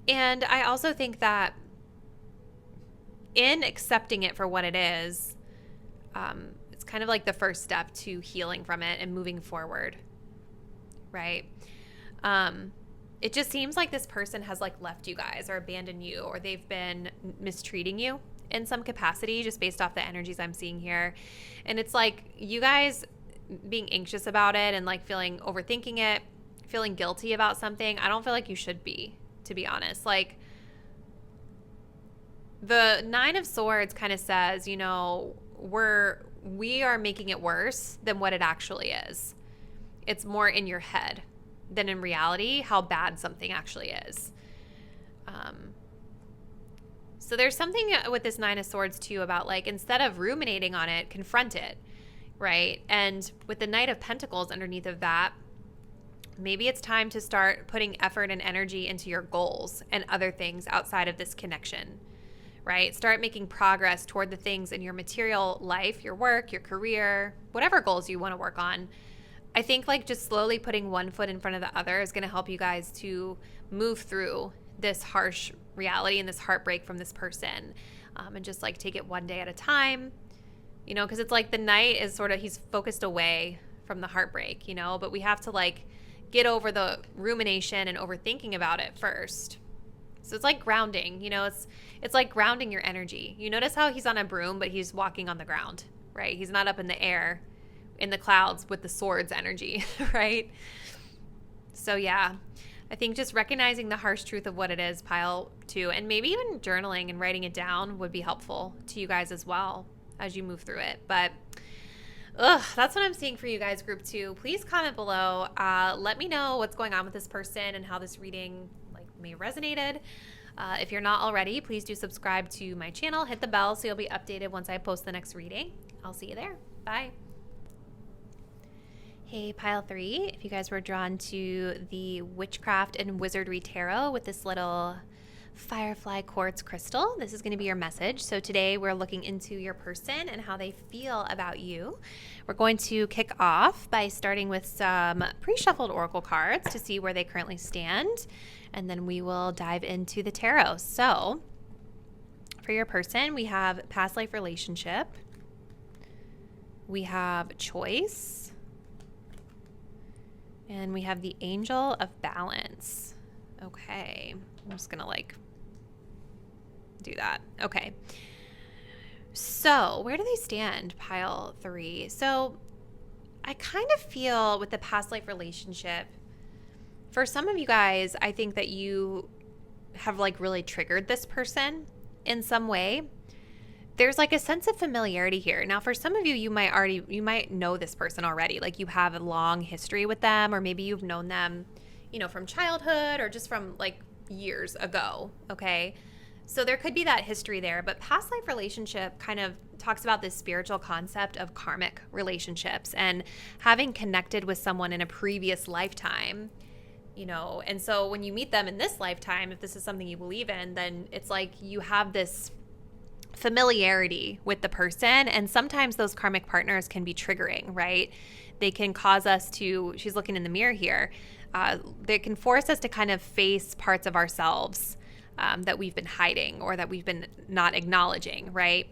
And I also think that in accepting it for what it is, it's kind of like the first step to healing from it and moving forward, right? It just seems like this person has like left you guys or abandoned you, or they've been mistreating you in some capacity just based off the energies I'm seeing here. And it's like you guys being anxious about it and like overthinking it, feeling guilty about something. I don't feel like you should be, to be honest. Like the Nine of Swords kind of says, you know, we are making it worse than what it actually is. It's more in your head than in reality how bad something actually is. So there's something with this Nine of Swords too about like, instead of ruminating on it, confront it, right? And with the Knight of Pentacles underneath of that, maybe it's time to start putting effort and energy into your goals and other things outside of this connection, right? Start making progress toward the things in your material life, your work, your career, whatever goals you want to work on. I think like just slowly putting one foot in front of the other is going to help you guys to move through this harsh reality and this heartbreak from this person, and just like take it one day at a time, you know, because it's like the Knight is sort of, he's focused away from the heartbreak, you know, but we have to like get over the rumination and overthinking about it first. So it's like grounding, you know, it's like grounding your energy. You notice how he's on a broom, but he's walking on the ground, right? He's not up in the air, in the clouds with the swords energy, right? So yeah, I think just recognizing the harsh truth of what it is, pile two, and maybe even journaling and writing it down would be helpful to you guys as well as you move through it. But that's what I'm seeing for you guys, group two. Please comment below. Let me know what's going on with this person and how this reading like may resonated. If you're not already, please do subscribe to my channel. Hit the bell so you'll be updated once I post the next reading. I'll see you there. Bye. Hey, pile three, if you guys were drawn to the Witchcraft and Wizardry Tarot with this little firefly quartz crystal, this is going to be your message. So today we're looking into your person and how they feel about you. We're going to kick off by starting with some pre-shuffled oracle cards to see where they currently stand, and then we will dive into the tarot. So for your person, we have past life relationship, we have choice, and we have the Angel of Balance. Okay, I'm just gonna like do that. Okay, so where do they stand, pile three? So I kind of feel with the past life relationship, for some of you guys, I think that you have like really triggered this person in some way. There's like a sense of familiarity here. Now, for some of you, you might know this person already. Like you have a long history with them, or maybe you've known them, you know, from childhood or just from like years ago. Okay. So there could be that history there, but past life relationship kind of talks about this spiritual concept of karmic relationships and having connected with someone in a previous lifetime, you know. And so when you meet them in this lifetime, if this is something you believe in, then it's like you have this familiarity with the person, and sometimes those karmic partners can be triggering, right? They can cause us to, she's looking in the mirror here, they can force us to kind of face parts of ourselves that we've been hiding or that we've been not acknowledging, right?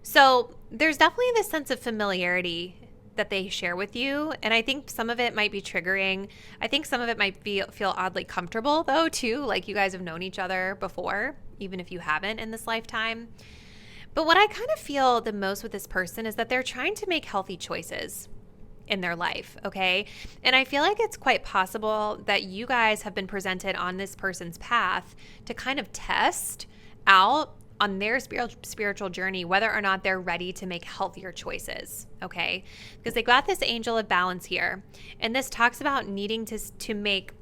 So there's definitely this sense of familiarity that they share with you, and I think some of it might be triggering. I think some of it might feel oddly comfortable though too, like you guys have known each other before, even if you haven't in this lifetime. But what I kind of feel the most with this person is that they're trying to make healthy choices. in their life, okay? And I feel like it's quite possible that you guys have been presented on this person's path to kind of test out on their spiritual journey whether or not they're ready to make healthier choices, okay? Because they got this angel of balance here, and this talks about needing to make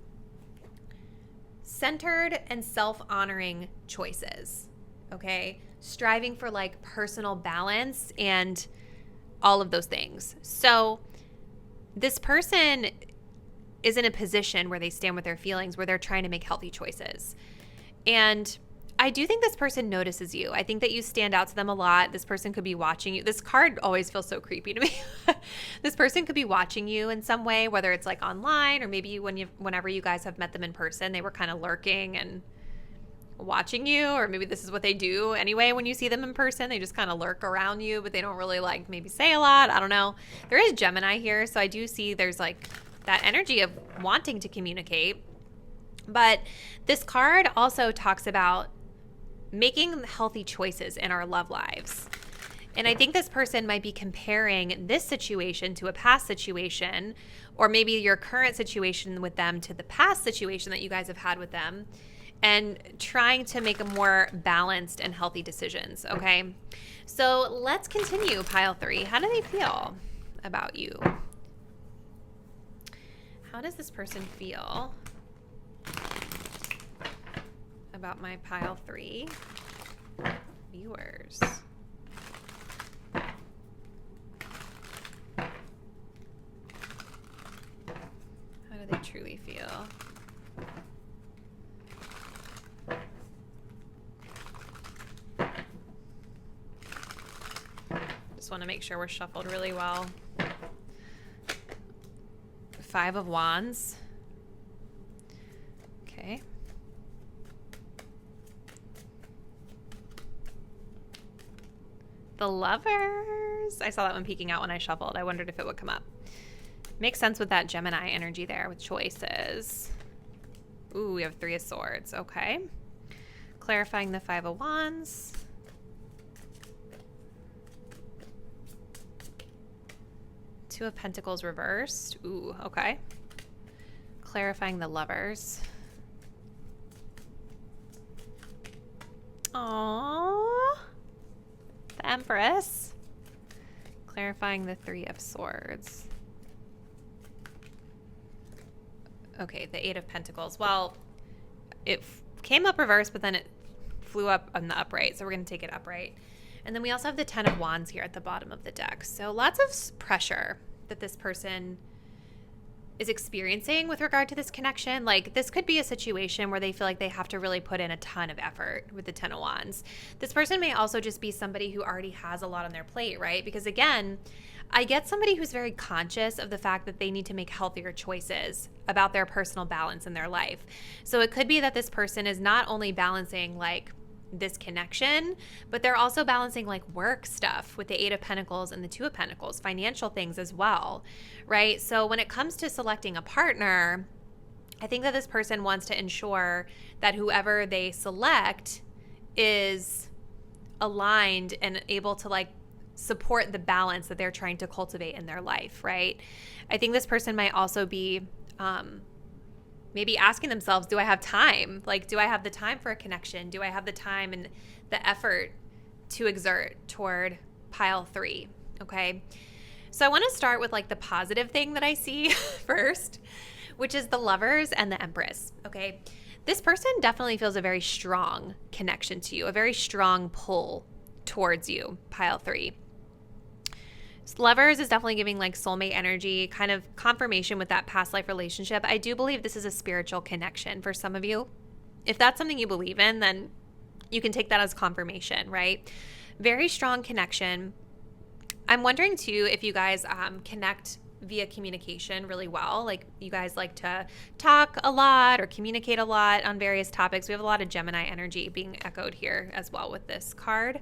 centered and self-honoring choices, okay? Striving for like personal balance and all of those things. So this person is in a position where they stand with their feelings, where they're trying to make healthy choices. And I do think this person notices you. I think that you stand out to them a lot. This person could be watching you. This card always feels so creepy to me. This person could be watching you in some way, whether it's like online or maybe whenever you guys have met them in person, they were kind of lurking and watching you, or maybe this is what they do anyway when you see them in person. They just kind of lurk around you, but they don't really like maybe say a lot. I don't know. There is Gemini here, so I do see there's like that energy of wanting to communicate. But this card also talks about making healthy choices in our love lives. And I think this person might be comparing this situation to a past situation, or maybe your current situation with them to the past situation that you guys have had with them, and trying to make a more balanced and healthy decisions, okay? So let's continue, pile 3. How do they feel about you? How does this person feel about my pile 3 viewers? How do they truly feel? Just want to make sure we're shuffled really well. 5 of Wands. Okay. The Lovers. I saw that one peeking out when I shuffled. I wondered if it would come up. Makes sense with that Gemini energy there with choices. Ooh, we have 3 of Swords. Okay. Clarifying the 5 of Wands. Two of Pentacles reversed. Ooh, okay. Clarifying the Lovers. Aww. The Empress. Clarifying the 3 of Swords. Okay, the 8 of Pentacles. Well, it came up reversed, but then it flew up on the upright, so we're going to take it upright. And then we also have the 10 of Wands here at the bottom of the deck. So lots of pressure that this person is experiencing with regard to this connection. Like, this could be a situation where they feel like they have to really put in a ton of effort with the 10 of Wands. This person may also just be somebody who already has a lot on their plate, right? Because again, I get somebody who's very conscious of the fact that they need to make healthier choices about their personal balance in their life. So it could be that this person is not only balancing like this connection, but they're also balancing like work stuff with the 8 of Pentacles and the 2 of Pentacles, financial things as well, right? So when it comes to selecting a partner, I think that this person wants to ensure that whoever they select is aligned and able to like support the balance that they're trying to cultivate in their life, right? I think this person might also be maybe asking themselves, do I have time? Like, do I have the time for a connection? Do I have the time and the effort to exert toward pile 3? Okay. So I want to start with like the positive thing that I see first, which is the Lovers and the Empress. Okay. This person definitely feels a very strong connection to you, a very strong pull towards you, pile 3. Lovers is definitely giving like soulmate energy, kind of confirmation with that past life relationship. I do believe this is a spiritual connection for some of you. If that's something you believe in, then you can take that as confirmation, right? Very strong connection. I'm wondering too if you guys connect via communication really well. Like, you guys like to talk a lot or communicate a lot on various topics. We have a lot of Gemini energy being echoed here as well with this card.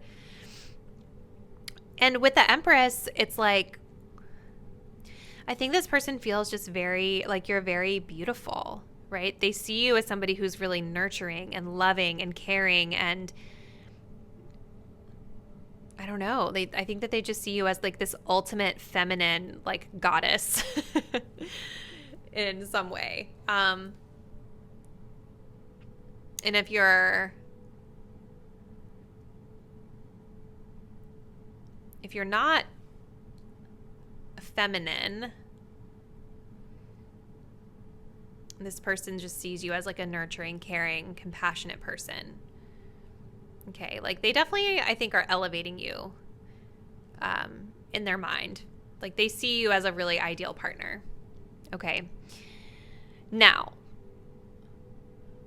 And with the Empress, it's like, I think this person feels just very, like, you're very beautiful, right? They see you as somebody who's really nurturing and loving and caring, and I don't know. I think that they just see you as like this ultimate feminine, like goddess in some way. And if you're not feminine, this person just sees you as like a nurturing, caring, compassionate person. Okay, like they definitely, I think, are elevating you in their mind. Like they see you as a really ideal partner. Okay. Now,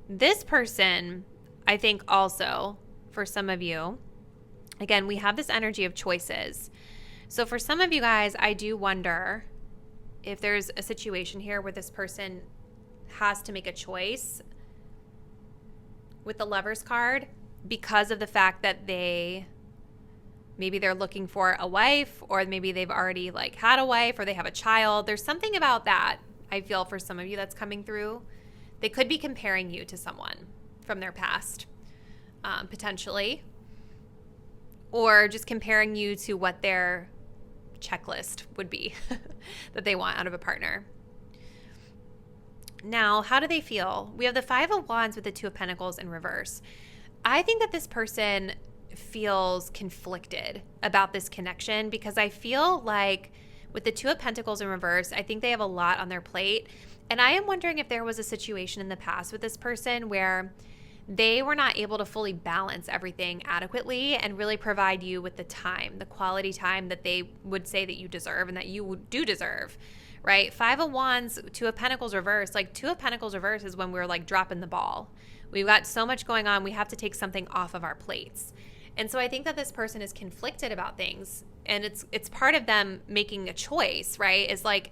this person, I think also, for some of you, again, we have this energy of choices. So for some of you guys, I do wonder if there's a situation here where this person has to make a choice with the Lover's card because of the fact that maybe they're looking for a wife, or maybe they've already like had a wife, or they have a child. There's something about that, I feel, for some of you that's coming through. They could be comparing you to someone from their past, potentially, or just comparing you to what their checklist would be that they want out of a partner. Now, how do they feel? We have the Five of Wands with the Two of Pentacles in reverse. I think that this person feels conflicted about this connection, because I feel like with the Two of Pentacles in reverse, I think they have a lot on their plate. And I am wondering if there was a situation in the past with this person where they were not able to fully balance everything adequately and really provide you with the time, the quality time that they would say that you deserve and that you do deserve, right? Five of Wands, Two of Pentacles reverse. Like Two of Pentacles reverse is when we're like dropping the ball. We've got so much going on. We have to take something off of our plates. And so I think that this person is conflicted about things, and it's part of them making a choice, right? Is like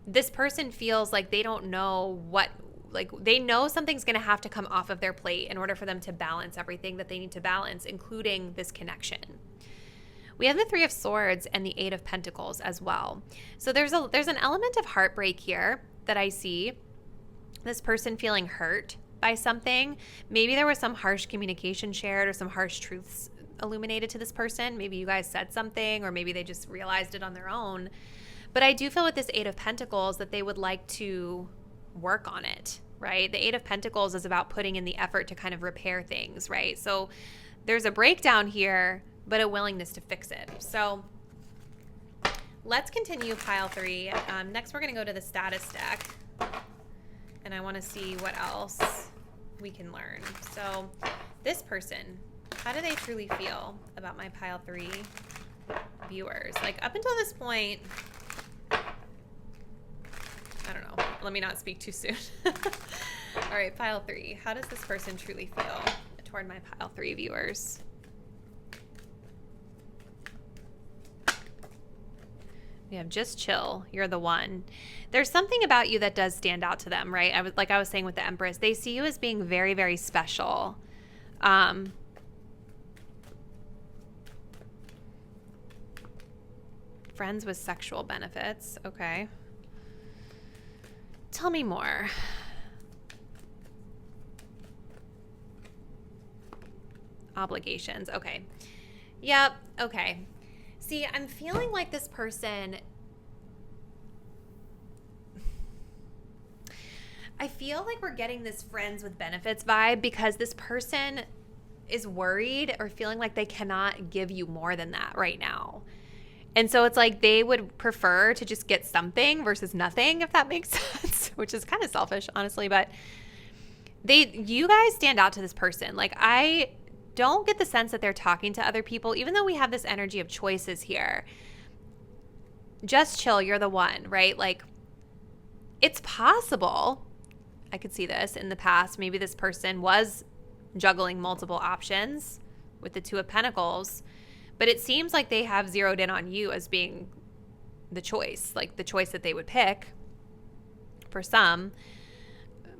this person feels like they don't know what, like they know something's going to have to come off of their plate in order for them to balance everything that they need to balance, including this connection. We have the Three of Swords and the Eight of Pentacles as well. So there's an element of heartbreak here that I see. This person feeling hurt by something. Maybe there was some harsh communication shared or some harsh truths illuminated to this person. Maybe you guys said something, or maybe they just realized it on their own. But I do feel with this Eight of Pentacles that they would like to work on it, right? The Eight of Pentacles is about putting in the effort to kind of repair things, right? So there's a breakdown here, but a willingness to fix it. So let's continue pile 3. Next, we're going to go to the status deck, and I want to see what else we can learn. So this person, how do they truly feel about my pile 3 viewers? Like up until this point, I don't know. Let me not speak too soon. All right, pile 3. How does this person truly feel toward my pile 3 viewers? We have just chill. You're the one. There's something about you that does stand out to them, right? I was saying with the Empress, they see you as being very, very special. Friends with sexual benefits. Okay. Tell me more. Obligations. Okay. Yep. Okay. See, I'm feeling like this person, I feel like we're getting this friends with benefits vibe because this person is worried or feeling like they cannot give you more than that right now. And so it's like they would prefer to just get something versus nothing, if that makes sense, which is kind of selfish, honestly. But you guys stand out to this person. Like, I don't get the sense that they're talking to other people, even though we have this energy of choices here. Just chill. You're the one, right? Like, it's possible. I could see this in the past. Maybe this person was juggling multiple options with the Two of Pentacles, but it seems like they have zeroed in on you as being the choice, like the choice that they would pick for some.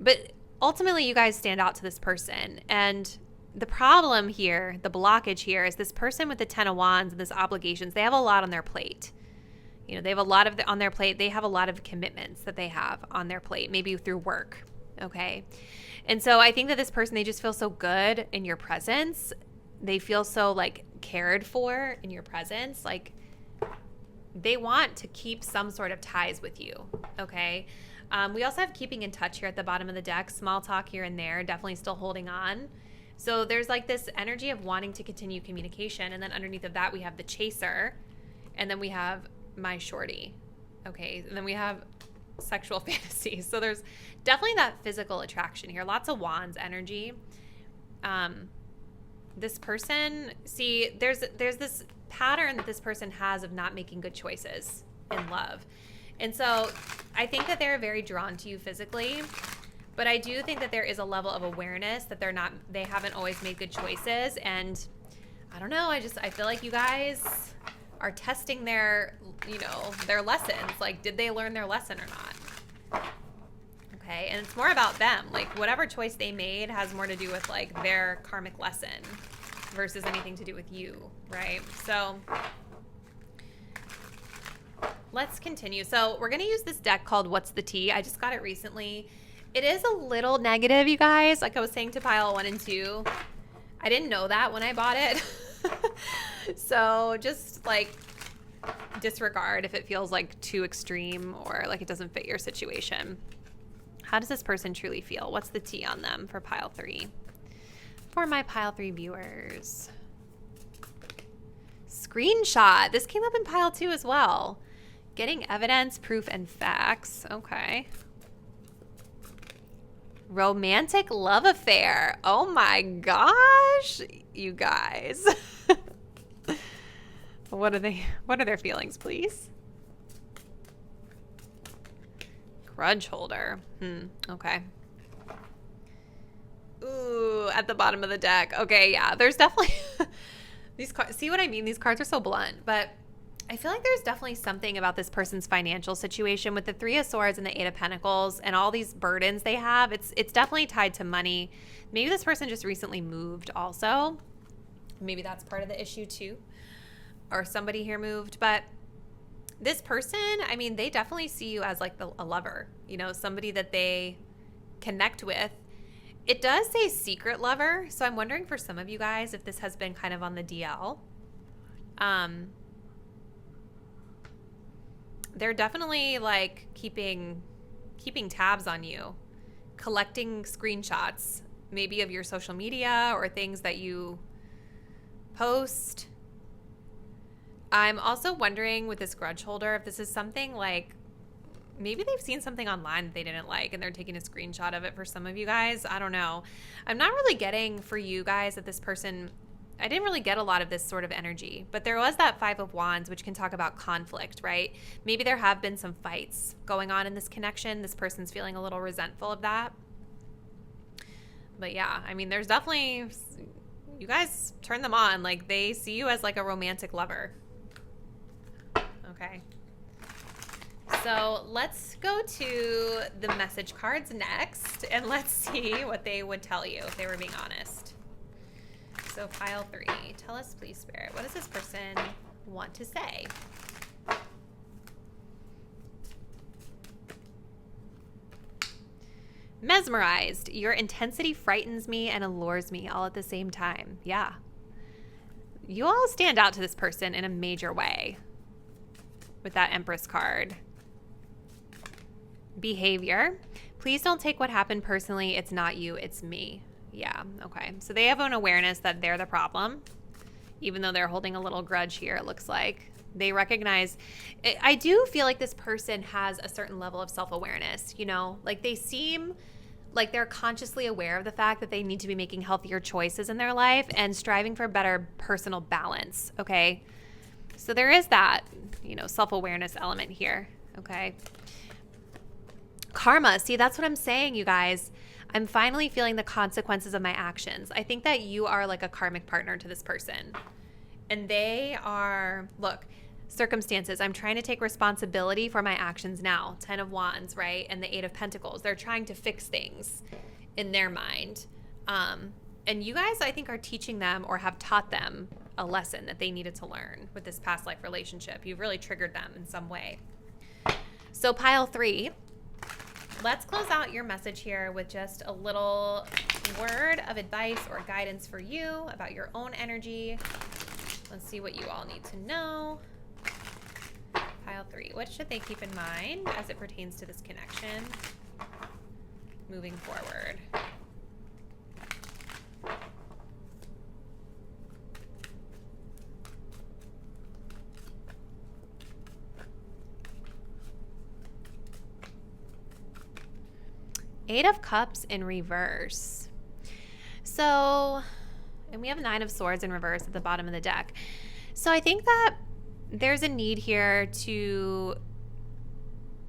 But ultimately, you guys stand out to this person. And the problem here, the blockage here, is this person with the Ten of Wands and this obligations, they have a lot on their plate. You know, they have a lot on their plate. They have a lot of commitments that they have on their plate, maybe through work. Okay. And so I think that this person, they just feel so good in your presence. They feel so like cared for in your presence. Like, they want to keep some sort of ties with you, okay? We also have keeping in touch here at the bottom of the deck. Small talk here and there, definitely still holding on. So there's like this energy of wanting to continue communication. And then underneath of that, we have the chaser. And then we have my shorty, okay? And then we have sexual fantasies. So there's definitely that physical attraction here. Lots of wands energy. This person, see, there's this pattern that this person has of not making good choices in love. And so I think that they're very drawn to you physically, but I do think that there is a level of awareness that they haven't always made good choices. And I don't know, I feel like you guys are testing their lessons. Like, did they learn their lesson or not? Okay. And it's more about them. Like, whatever choice they made has more to do with like their karmic lesson versus anything to do with you, right? So let's continue. So we're going to use this deck called What's the Tea? I just got it recently. It is a little negative, you guys. Like I was saying to pile 1 and 2. I didn't know that when I bought it. So just like disregard if it feels like too extreme or like it doesn't fit your situation. How does this person truly feel? What's the tea on them for pile 3? For my pile 3 viewers. Screenshot. This came up in pile 2 as well. Getting evidence, proof, and facts. Okay. Romantic love affair. Oh my gosh, you guys. What are their feelings, please? Grudge holder. Okay. Ooh, at the bottom of the deck. Okay, yeah, there's definitely these cards. See what I mean? These cards are so blunt, but I feel like there's definitely something about this person's financial situation with the 3 of Swords and the 8 of Pentacles and all these burdens they have. It's definitely tied to money. Maybe this person just recently moved also. Maybe that's part of the issue too. Or somebody here moved. But this person, I mean, they definitely see you as like a lover, somebody that they connect with. It does say secret lover. So I'm wondering for some of you guys if this has been kind of on the DL. They're definitely like keeping tabs on you, collecting screenshots, maybe of your social media or things that you post. I'm also wondering with this grudge holder if this is something like maybe they've seen something online that they didn't like and they're taking a screenshot of it for some of you guys. I don't know. I'm not really getting for you guys that this person, I didn't really get a lot of this sort of energy, but there was that 5 of Wands, which can talk about conflict, right? Maybe there have been some fights going on in this connection. This person's feeling a little resentful of that. But yeah, I mean, there's definitely, you guys turn them on. Like they see you as like a romantic lover. Okay. So let's go to the message cards next and let's see what they would tell you if they were being honest. So pile 3, tell us please, Spirit, what does this person want to say? Mesmerized. Your intensity frightens me and allures me all at the same time. Yeah. You all stand out to this person in a major way with that Empress card. Behavior. Please don't take what happened personally. It's not you, it's me. Yeah, okay. So they have an awareness that they're the problem, even though they're holding a little grudge here, it looks like. They recognize, I do feel like this person has a certain level of self-awareness, like they seem like they're consciously aware of the fact that they need to be making healthier choices in their life and striving for better personal balance, okay? So there is that, self-awareness element here, okay? Karma, see, that's what I'm saying, you guys. I'm finally feeling the consequences of my actions. I think that you are like a karmic partner to this person. And they are, look, circumstances. I'm trying to take responsibility for my actions now. 10 of Wands, right? And the 8 of Pentacles. They're trying to fix things in their mind. And you guys, I think, are teaching them or have taught them a lesson that they needed to learn with this past life relationship. You've really triggered them in some way. So pile 3. Let's close out your message here with just a little word of advice or guidance for you about your own energy. Let's see what you all need to know. Pile 3. What should they keep in mind as it pertains to this connection moving forward? Eight of Cups in reverse. So, and we have Nine of Swords in reverse at the bottom of the deck. So I think that there's a need here to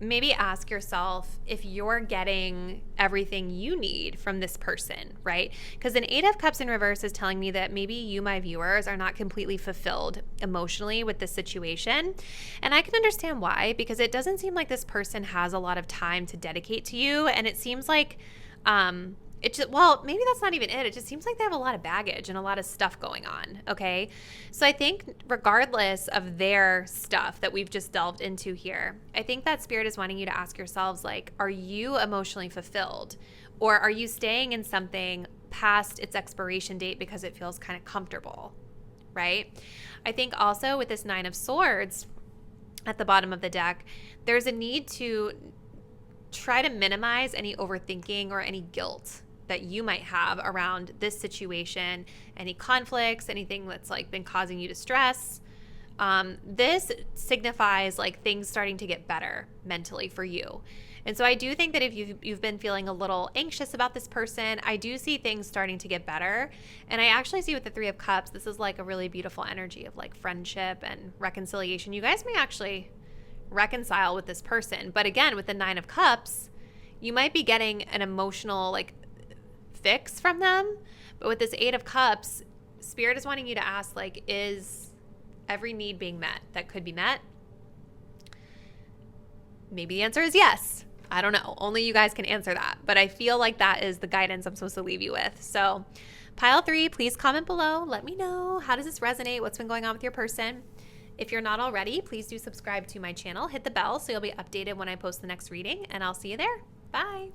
maybe ask yourself if you're getting everything you need from this person, right? Because an Eight of Cups in reverse is telling me that maybe you, my viewers, are not completely fulfilled emotionally with this situation. And I can understand why, because it doesn't seem like this person has a lot of time to dedicate to you. And it seems like, well, maybe that's not even it. It just seems like they have a lot of baggage and a lot of stuff going on, okay? So I think regardless of their stuff that we've just delved into here, I think that Spirit is wanting you to ask yourselves, like, are you emotionally fulfilled? Or are you staying in something past its expiration date because it feels kind of comfortable, right? I think also with this Nine of Swords at the bottom of the deck, there's a need to try to minimize any overthinking or any guilt that you might have around this situation, any conflicts, anything that's like been causing you to stress. This signifies like things starting to get better mentally for you. And so I do think that if you've been feeling a little anxious about this person, I do see things starting to get better. And I actually see with the Three of Cups, this is like a really beautiful energy of like friendship and reconciliation. You guys may actually reconcile with this person. But again, with the Nine of Cups, you might be getting an emotional like fix from them. But with this Eight of Cups, Spirit is wanting you to ask, like, is every need being met that could be met? Maybe the answer is yes. I don't know. Only you guys can answer that. But I feel like that is the guidance I'm supposed to leave you with. So pile 3, please comment below. Let me know, how does this resonate? What's been going on with your person? If you're not already, please do subscribe to my channel. Hit the bell so you'll be updated when I post the next reading. And I'll see you there. Bye.